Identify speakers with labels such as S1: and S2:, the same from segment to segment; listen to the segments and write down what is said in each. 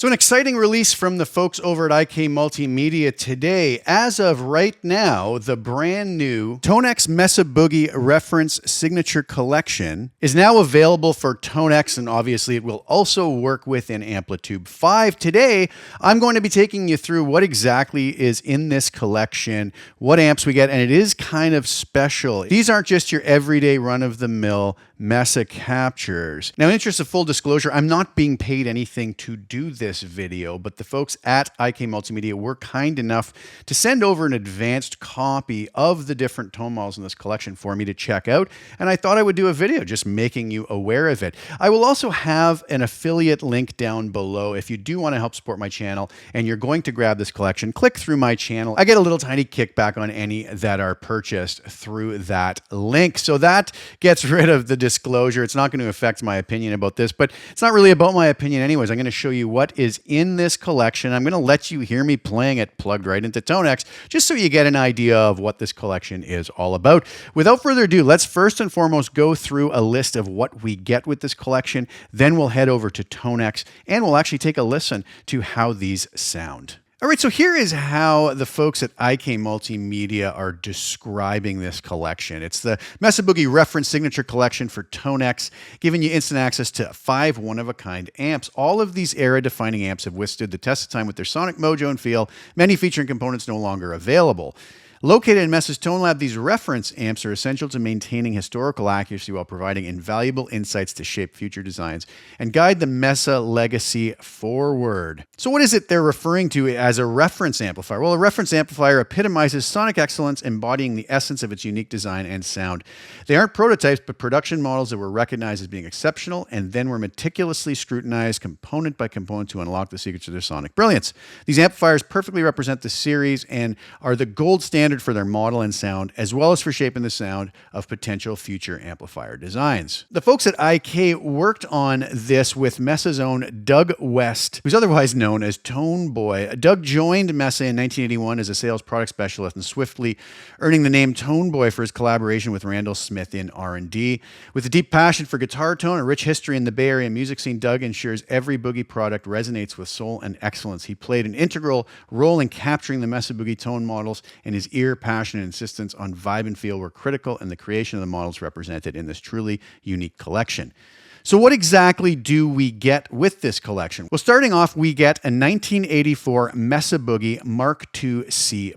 S1: So an exciting release from the folks over at IK Multimedia today. As of right now, the brand new Tonex MESA Boogie Reference Signature Collection is now available for Tonex, and obviously it will also work with an Amplitude 5. Today, I'm going to be taking you through what exactly is in this collection, what amps we get, and it is kind of special. These aren't just your everyday run-of-the-mill MESA captures. Now, in interest of full disclosure, I'm not being paid anything to do this video, but the folks at IK Multimedia were kind enough to send over an advanced copy of the different tone models in this collection for me to check out, and I thought I would do a video just making you aware of it. I will also have an affiliate link down below. If you do want to help support my channel and you're going to grab this collection, click through my channel. I get a little tiny kickback on any that are purchased through that link. So that gets rid of the disclosure. It's not going to affect my opinion about this, but it's not really about my opinion anyways. I'm going to show you what is in this collection. I'm going to let you hear me playing it plugged right into Tonex, just so you get an idea of what this collection is all about. Without further ado, let's first and foremost go through a list of what we get with this collection. Then we'll head over to Tonex and we'll actually take a listen to how these sound. All right, so here is how the folks at IK Multimedia are describing this collection. It's the MESA Boogie Reference Signature Collection for Tonex, giving you instant access to 5 one-of-a-kind amps. All of these era-defining amps have withstood the test of time with their sonic mojo and feel, many featuring components no longer available. Located in MESA's Tone Lab, these reference amps are essential to maintaining historical accuracy while providing invaluable insights to shape future designs and guide the MESA legacy forward. So what is it they're referring to as a reference amplifier? Well, a reference amplifier epitomizes sonic excellence, embodying the essence of its unique design and sound. They aren't prototypes, but production models that were recognized as being exceptional and then were meticulously scrutinized component by component to unlock the secrets of their sonic brilliance. These amplifiers perfectly represent the series and are the gold standard for their model and sound, as well as for shaping the sound of potential future amplifier designs. The folks at IK worked on this with MESA's own Doug West, who's otherwise known as Tone Boy. Doug joined MESA in 1981 as a sales product specialist and swiftly earning the name Tone Boy for his collaboration with Randall Smith in R&D. With a deep passion for guitar tone and rich history in the Bay Area music scene, Doug ensures every Boogie product resonates with soul and excellence. He played an integral role in capturing the MESA Boogie tone models, and his ear, passion, and insistence on vibe and feel were critical in the creation of the models represented in this truly unique collection. So what exactly do we get with this collection? Well, starting off, we get a 1984 MESA Boogie Mark II C+.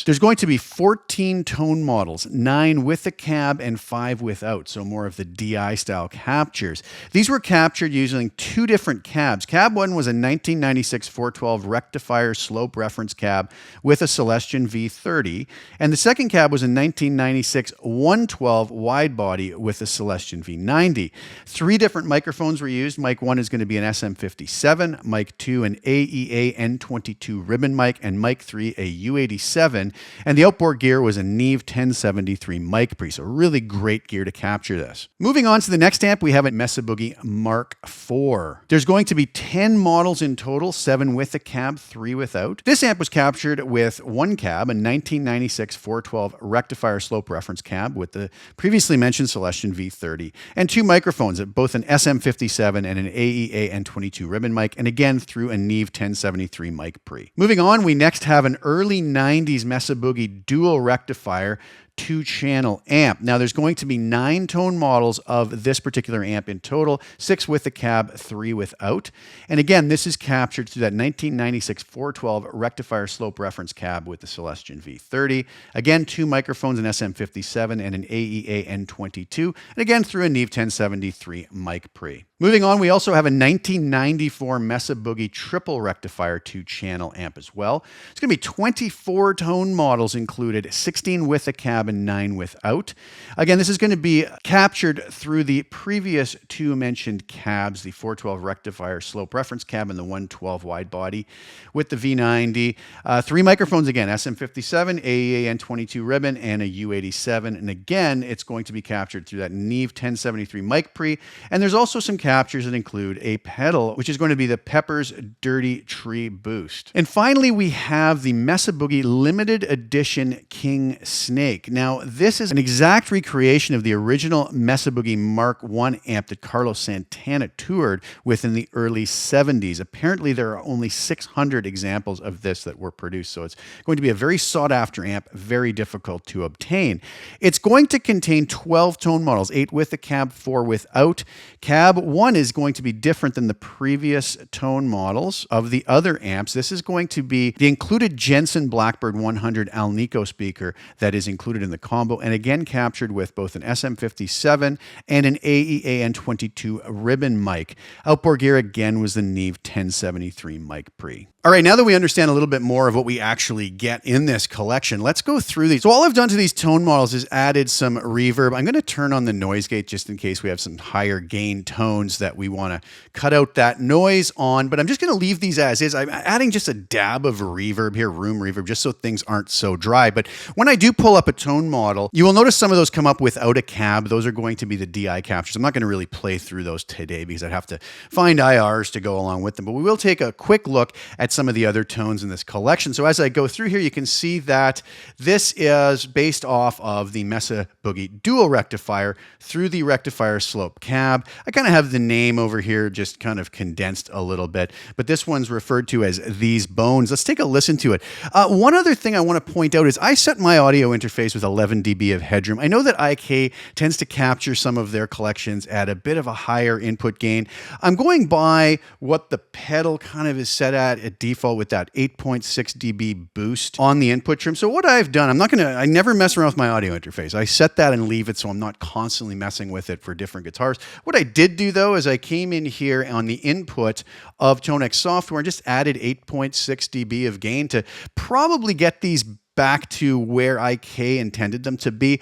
S1: There's going to be 14 tone models, 9 with a cab and 5 without, so more of the DI style captures. These were captured using 2 different cabs. Cab 1 was a 1996 412 Rectifier slope reference cab with a Celestion V30, and the second cab was a 1996 112 wide body with a Celestion V90. 3 different microphones were used. Mic 1 is going to be an SM57, mic 2 an AEA N22 ribbon mic, and mic 3 a U87. And the outboard gear was a Neve 1073 mic pre, so really great gear to capture this. Moving on to the next amp, we have a MESA Boogie Mark IV. There's going to be 10 models in total, 7 with a cab, 3 without. This amp was captured with 1 cab, a 1996 412 Rectifier slope reference cab with the previously mentioned Celestion V30, and 2 microphones, both an SM57 and an AEA N22 ribbon mic, and again through a Neve 1073 mic pre. Moving on, we next have an early 90s MESA Boogie dual rectifier 2-channel amp. Now there's going to be 9 tone models of this particular amp in total, 6 with a cab, 3 without. And again, this is captured through that 1996 412 Rectifier slope reference cab with the Celestion V30. Again, 2 microphones, an SM57 and an AEA N22, and again through a Neve 1073 mic pre. Moving on, we also have a 1994 MESA Boogie triple rectifier 2-channel amp as well. It's going to be 24 tone models included, 16 with a cab and 9 without. Again, this is going to be captured through the previous 2 mentioned cabs, the 412 rectifier slope reference cab and the 112 wide body with the V90. 3 microphones again, SM57, AEA N22 ribbon, and a U87. And again, it's going to be captured through that Neve 1073 mic pre. And there's also some captures that include a pedal, which is going to be the Pepper's Dirty Tree Boost. And finally, we have the MESA Boogie limited edition King Snake. Now, this is an exact recreation of the original Mesa Boogie Mark I amp that Carlos Santana toured with in the early 70s. Apparently, there are only 600 examples of this that were produced, so it's going to be a very sought-after amp, very difficult to obtain. It's going to contain 12 tone models, 8 with a cab, 4 without. Cab 1 is going to be different than the previous tone models of the other amps. This is going to be the included Jensen Blackbird 100 Alnico speaker that is included in the combo, and again captured with both an SM57 and an AEAN22 ribbon mic. Outboard gear again was the Neve 1073 mic pre. All right, now that we understand a little bit more of what we actually get in this collection, let's go through these. So all I've done to these tone models is added some reverb. I'm going to turn on the noise gate just in case we have some higher gain tones that we want to cut out that noise on, but I'm just going to leave these as is. I'm adding just a dab of reverb here, room reverb, just so things aren't so dry. But when I do pull up a tone model, you will notice some of those come up without a cab. Those are going to be the DI captures. I'm not going to really play through those today because I'd have to find IRs to go along with them, but we will take a quick look at some of the other tones in this collection. So as I go through here, you can see that this is based off of the Mesa Boogie Dual Rectifier through the Rectifier Slope Cab. I kind of have the name over here just kind of condensed a little bit, but this one's referred to as These Bones. Let's take a listen to it. One other thing I want to point out is I set my audio interface with 11 dB of headroom. I know that IK tends to capture some of their collections at a bit of a higher input gain. I'm going by what the pedal kind of is set at default with that 8.6 dB boost on the input trim. So what I've done, I never mess around with my audio interface. I set that and leave it so I'm not constantly messing with it for different guitars. What I did do though is I came in here on the input of Tonex software and just added 8.6 dB of gain to probably get these back to where IK intended them to be.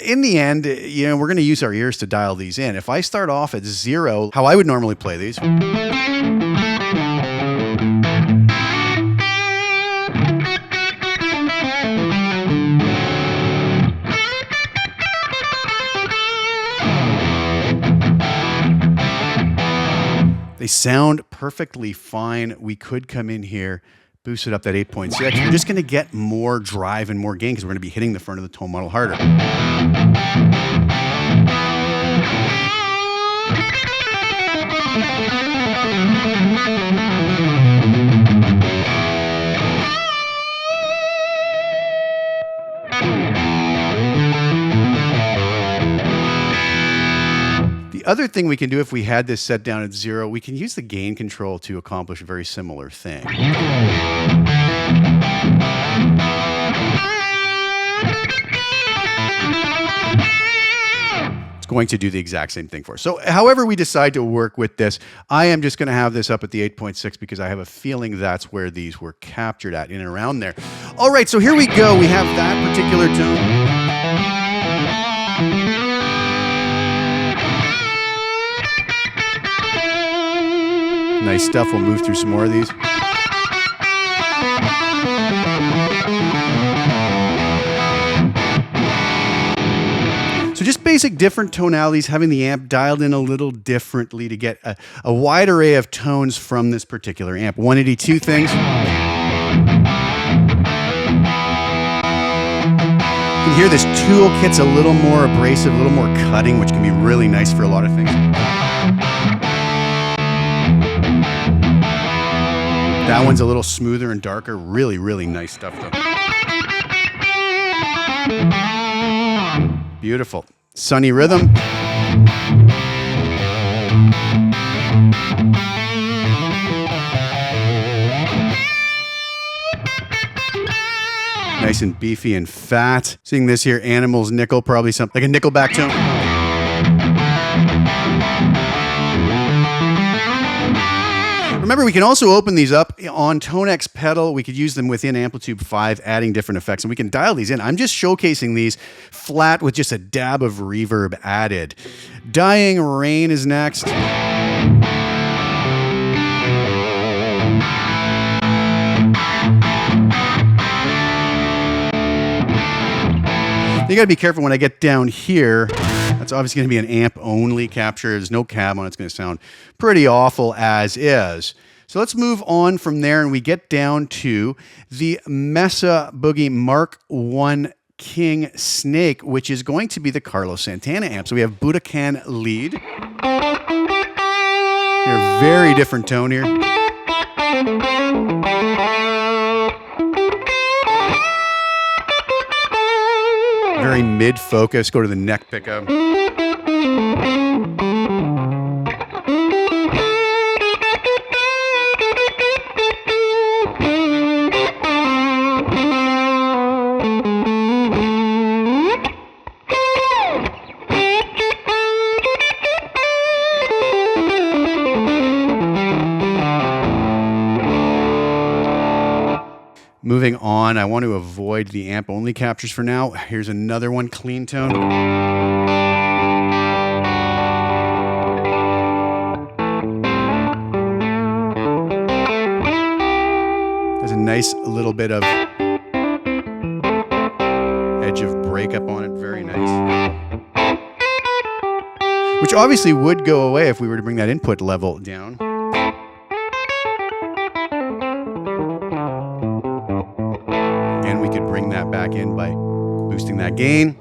S1: In the end, you know, we're going to use our ears to dial these in. If I start off at 0, how I would normally play these. They sound perfectly fine. We could come in here, boost it up that 8.6. We're just going to get more drive and more gain because we're going to be hitting the front of the tone model harder. The other thing we can do if we had this set down at 0, we can use the gain control to accomplish a very similar thing. It's going to do the exact same thing for us. So however we decide to work with this, I am just going to have this up at the 8.6 because I have a feeling that's where these were captured at, in and around there. All right, so here we go. We have that particular tone. Nice stuff. We'll move through some more of these. So just basic different tonalities, having the amp dialed in a little differently to get a wide array of tones from this particular amp. 182 things. You can hear this toolkit's a little more abrasive, a little more cutting, which can be really nice for a lot of things. That one's a little smoother and darker. Really, really nice stuff, though. Beautiful. Sunny rhythm. Nice and beefy and fat. Seeing this here, Animals Nickel, probably something like a Nickelback tone. Remember, we can also open these up on Tonex pedal. We could use them within Amplitude 5, adding different effects, and we can dial these in. I'm just showcasing these flat with just a dab of reverb added. Dying Rain is next. You gotta be careful when I get down here. That's obviously going to be an amp-only capture. There's no cab on it. It's going to sound pretty awful as is. So let's move on from there, and we get down to the Mesa Boogie Mark I King Snake, which is going to be the Carlos Santana amp. So we have Budokan lead. Here, very different tone here. Very mid-focus. Go to the neck pickup. Moving on, I want to avoid the amp-only captures for now. Here's another one, clean tone. There's a nice little bit of edge of breakup on it, very nice. Which obviously would go away if we were to bring that input level down. And we could bring that back in by boosting that gain.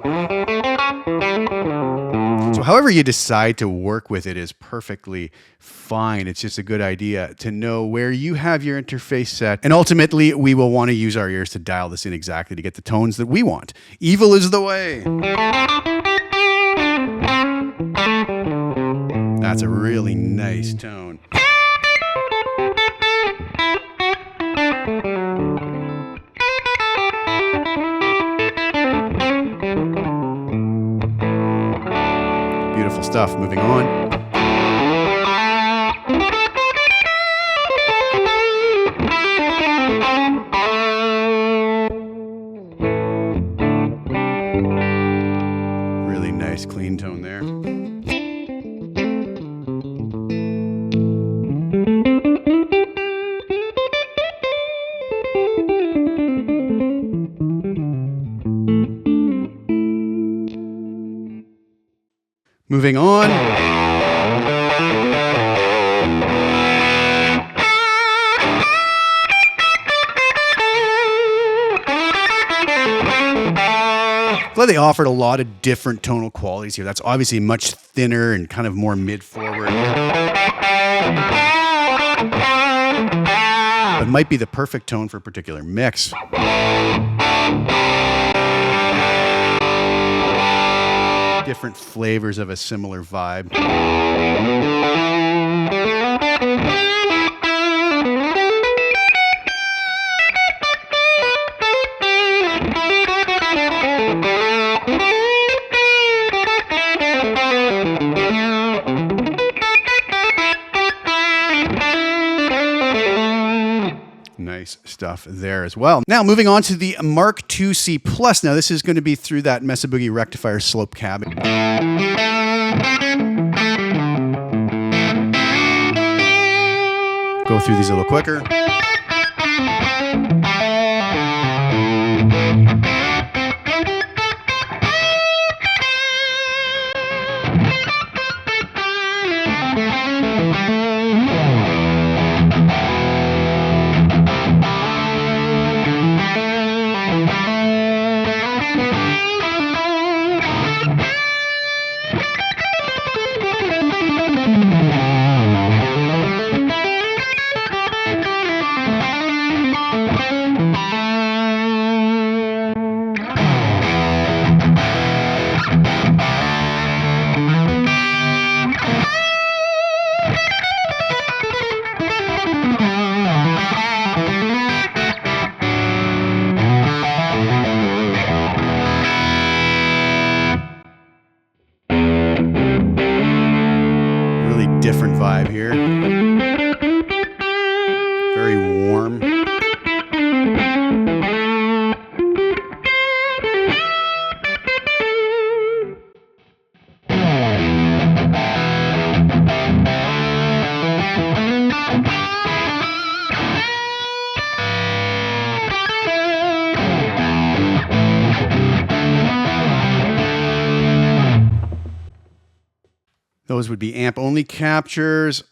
S1: So however you decide to work with it is perfectly fine. It's just a good idea to know where you have your interface set. And ultimately, we will want to use our ears to dial this in exactly to get the tones that we want. Evil is the way. That's a really nice tone. Beautiful stuff. Moving on. Really nice clean tone there. Moving on. Glad they offered a lot of different tonal qualities here. That's obviously much thinner and kind of more mid-forward. But might be the perfect tone for a particular mix. Different flavors of a similar vibe. Nice stuff there as well. Now moving on to the Mark IIc Plus. Now this is going to be through that Mesa Boogie Rectifier slope cab. Go through these a little quicker. Different vibe here. Very warm. Those would be amp-only captures.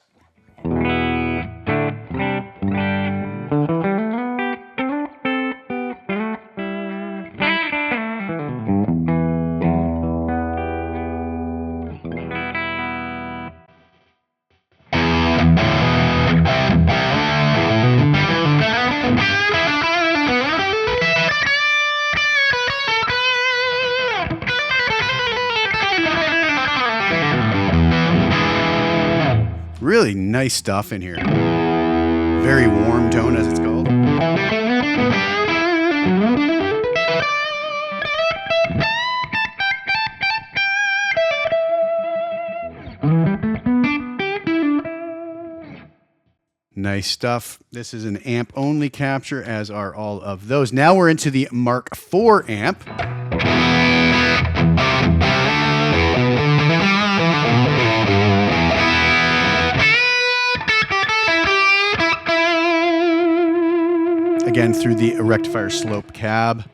S1: nice stuff in here. Very warm tone, as it's called. Nice stuff. This is an amp only capture, as are all of those. Now we're into the Mark IV amp. Again, through the Rectifier slope cab.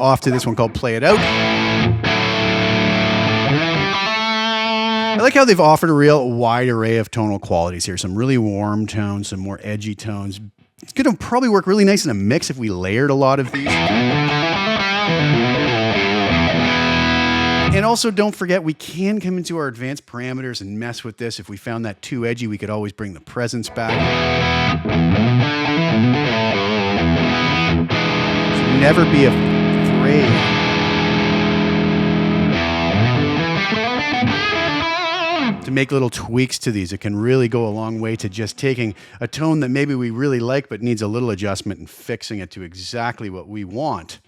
S1: Off to this one called Play It Out. I like how they've offered a real wide array of tonal qualities here. Some really warm tones, some more edgy tones. It's going to probably work really nice in a mix if we layered a lot of these. And also, don't forget, we can come into our advanced parameters and mess with this. If we found that too edgy, we could always bring the presence back. So never be afraid to make little tweaks to these. It can really go a long way to just taking a tone that maybe we really like but needs a little adjustment and fixing it to exactly what we want.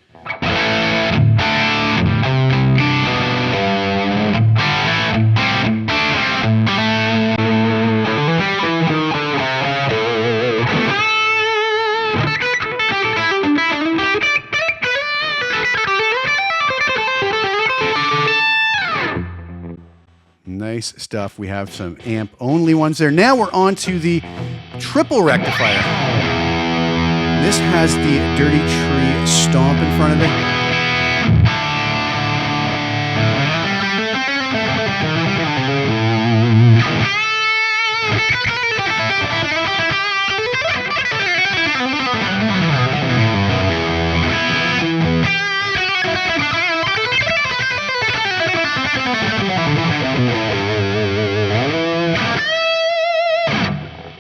S1: Nice stuff. We have some amp only ones there. Now we're on to the triple rectifier. This has the Dirty Tree stomp in front of it.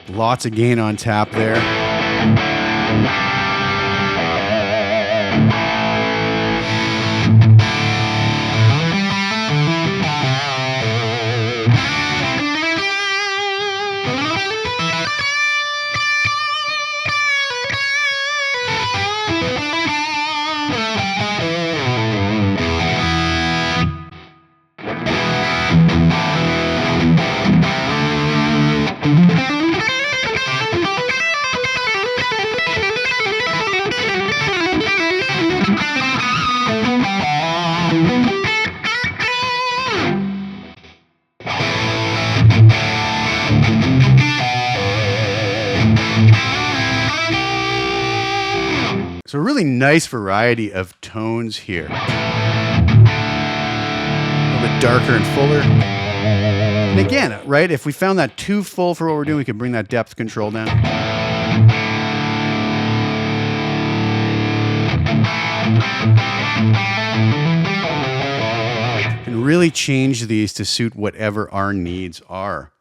S1: Lots of gain on tap there. So a really nice variety of tones here. A little bit darker and fuller. And again, right, if we found that too full for what we're doing, we could bring that depth control down. And really change these to suit whatever our needs are.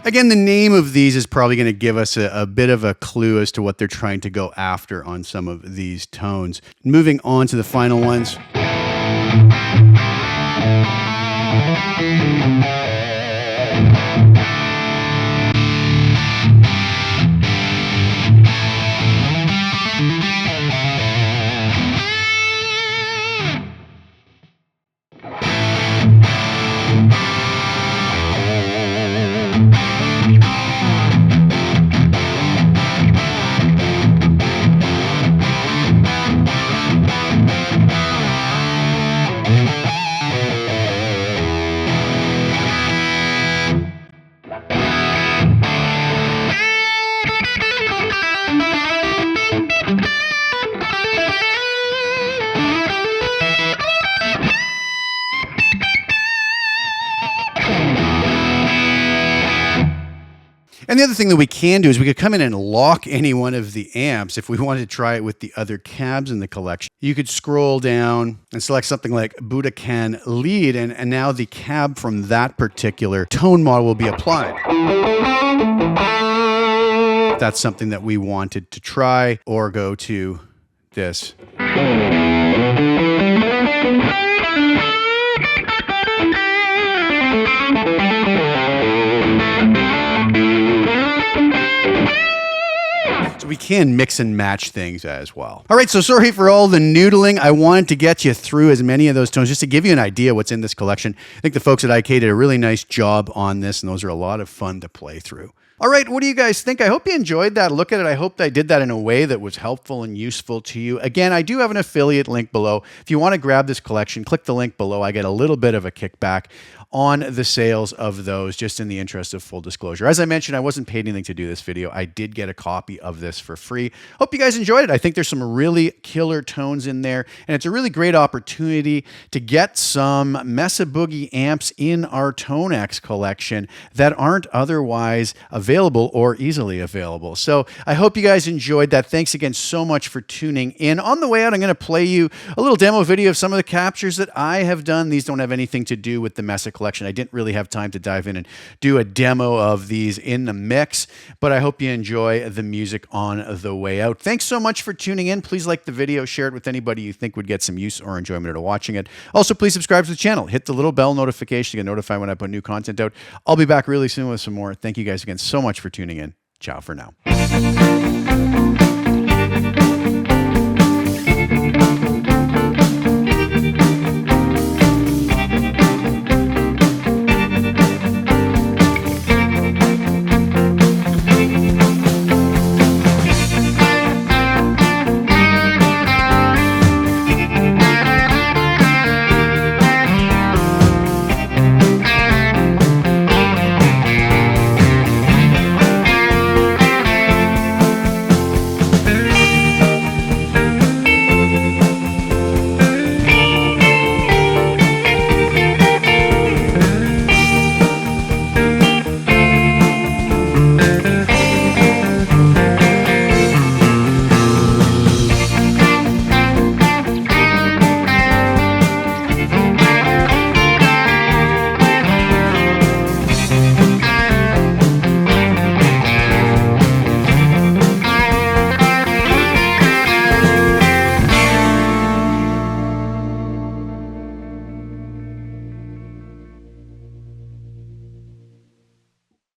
S1: Again, the name of these is probably going to give us a bit of a clue as to what they're trying to go after on some of these tones. Moving on to the final ones. And the other thing that we can do is we could come in and lock any one of the amps if we wanted to try it with the other cabs in the collection. You could scroll down and select something like Budokan lead, and now the cab from that particular tone model will be applied. If that's something that we wanted to try, or go to this. We can mix and match things as well. All right, so sorry for all the noodling. I wanted to get you through as many of those tones just to give you an idea what's in this collection. I think the folks at IK did a really nice job on this, and those are a lot of fun to play through. All right, what do you guys think? I hope you enjoyed that look at it. I hope I did that in a way that was helpful and useful to you. Again, I do have an affiliate link below. If you want to grab this collection, click the link below. I get a little bit of a kickback on the sales of those, just in the interest of full disclosure. As I mentioned, I wasn't paid anything to do this video. I did get a copy of this for free. Hope you guys enjoyed it. I think there's some really killer tones in there, and it's a really great opportunity to get some Mesa Boogie amps in our Tonex collection that aren't otherwise available or easily available. So I hope you guys enjoyed that. Thanks again so much for tuning in. On the way out, I'm going to play you a little demo video of some of the captures that I have done. These don't have anything to do with the Mesa collection. I didn't really have time to dive in and do a demo of these in the mix, but I hope you enjoy the music on the way out. Thanks so much for tuning in. Please like the video, share it with anybody you think would get some use or enjoyment out of watching it. Also, please subscribe to the channel. Hit the little bell notification to get notified when I put new content out. I'll be back really soon with some more. Thank you guys again so much for tuning in. Ciao for now.